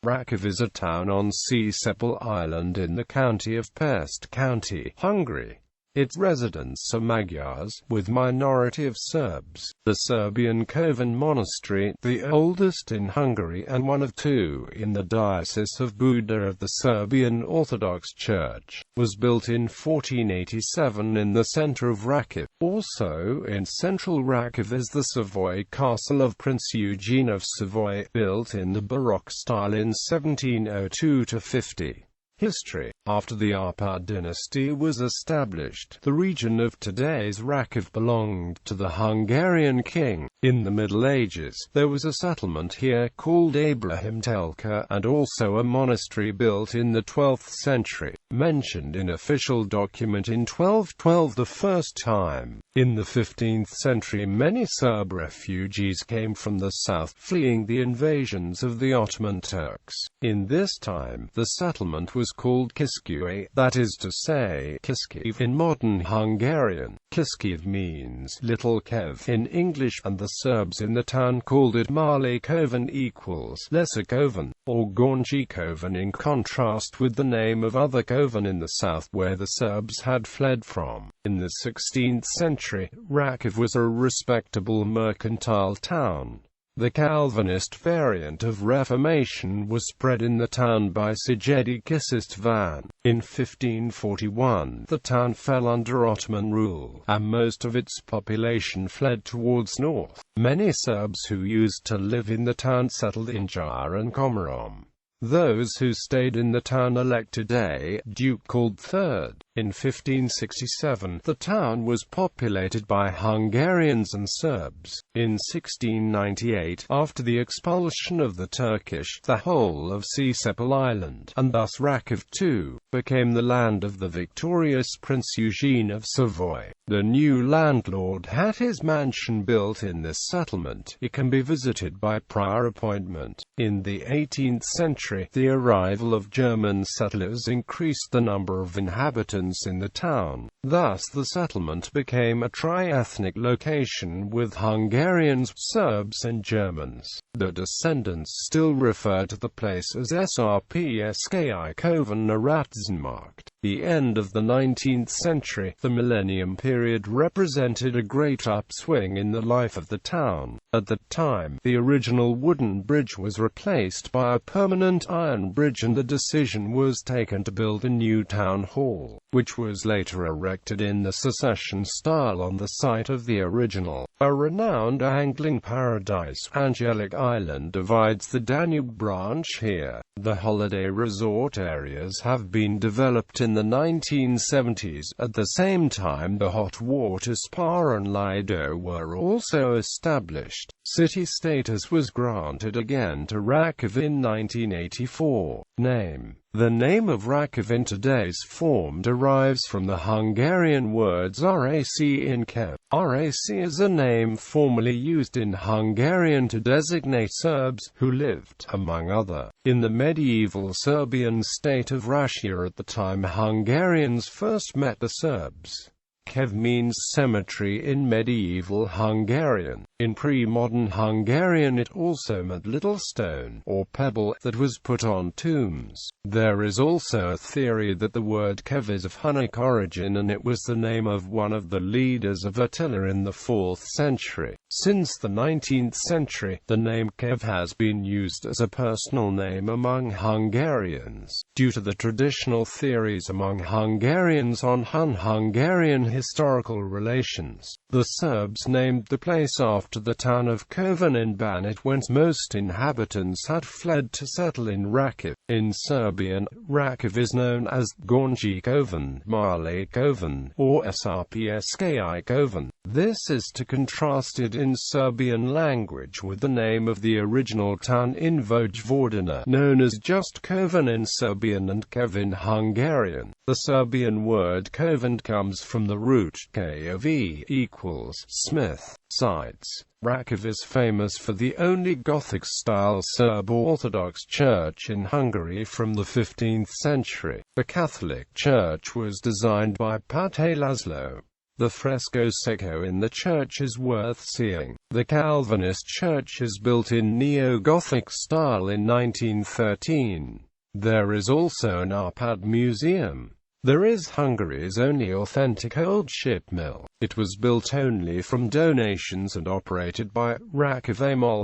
Ráckeve is a town on Csepel Island in the county of Pest County, Hungary. Its residents are Magyars, with minority of Serbs. The Serbian Kovin Monastery, the oldest in Hungary and one of two in the Diocese of Buda of the Serbian Orthodox Church, was built in 1487 in the center of Ráckeve. Also in central Ráckeve is the Savoy castle of Prince Eugene of Savoy, built in the baroque style in 1702–50. History. After the Arpad dynasty was established, the region of today's Ráckeve belonged to the Hungarian king. In the Middle Ages, there was a settlement here called Abraham Telka, and also a monastery built in the 12th century, mentioned in official document in 1212 the first time. In the 15th century many Serb refugees came from the south, fleeing the invasions of the Ottoman Turks. In this time, the settlement was called Kiskive, that is to say, Kiskiv in modern Hungarian. Kiskiv means Little Kev in English, and the Serbs in the town called it Mali Kovin equals Lesser Kovin, or Gornji Kovin, in contrast with the name of Other Kovin in the south where the Serbs had fled from. In the 16th century, Ráckeve was a respectable mercantile town. The Calvinist variant of Reformation was spread in the town by Sigedi Kisistvan. In 1541, the town fell under Ottoman rule, and most of its population fled towards north. Many Serbs who used to live in the town settled in Jar and Komarom. Those who stayed in the town elected a duke called Third. In 1567, the town was populated by Hungarians and Serbs. In 1698, after the expulsion of the Turkish, the whole of Csepel Island, and thus Ráckeve too, became the land of the victorious Prince Eugene of Savoy. The new landlord had his mansion built in this settlement. It can be visited by prior appointment. In the 18th century, the arrival of German settlers increased the number of inhabitants in the town. Thus the settlement became a tri-ethnic location with Hungarians, Serbs and Germans. The descendants still refer to the place as Srpski Kovin Ratzenmarkt. The end of the 19th century, the millennium period, represented a great upswing in the life of the town. At the time, the original wooden bridge was replaced by a permanent iron bridge, and the decision was taken to build a new town hall, which was later erected in the Secession style on the site of the original. A renowned angling paradise, Angelic Island, divides the Danube branch here. The holiday resort areas have been developed in the 1970s. At the same time, the hot water spa and Lido were also established. City status was granted again to Ráckeve in 1984. Name. The name of Ráckeve in today's form derives from the Hungarian words Rac in Kev. Rac is a name formerly used in Hungarian to designate Serbs who lived, among other, in the medieval Serbian state of Rascia at the time Hungarians first met the Serbs. Kev means cemetery in medieval Hungarian. In pre-modern Hungarian it also meant little stone, or pebble, that was put on tombs. There is also a theory that the word Kev is of Hunnic origin, and it was the name of one of the leaders of Attila in the 4th century. Since the 19th century, the name Kev has been used as a personal name among Hungarians, due to the traditional theories among Hungarians on Hun-Hungarian historical relations. The Serbs named the place after the town of Kovin in Banat, whence most inhabitants had fled to settle in Ráckeve. In Serbian, Ráckeve is known as Gornji Kovin, Mali Kovin, or Srpski Kovin. This is to contrast it in Serbian language with the name of the original town in Vojvodina, known as just Kovin in Serbian and Kev in Hungarian. The Serbian word Kovin comes from the root Kov equals smith. Sites. Ráckeve is famous for the only Gothic-style Serb Orthodox Church in Hungary from the 15th century. The Catholic Church was designed by Pate Laszlo. The fresco secco in the church is worth seeing. The Calvinist church is built in neo-Gothic style in 1913. There is also an Arpad museum. There is Hungary's only authentic old ship mill. It was built only from donations and operated by Ráckeve.Also.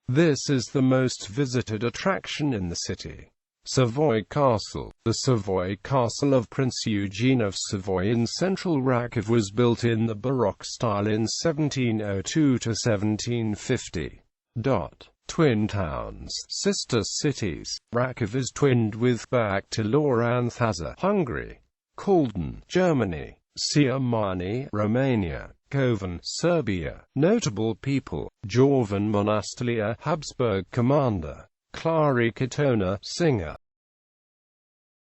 This is the most visited attraction in the city. Savoy Castle. The Savoy Castle of Prince Eugene of Savoy in central Ráckeve was built in the baroque style in 1702 to 1750. Twin towns. Sister cities. Ráckeve is twinned with Bácsalor, Hungary, Köln, Germany, Siamani, Romania, Kovin, Serbia. Notable people: Jovan Monastery, Habsburg commander, Clary Katona, singer.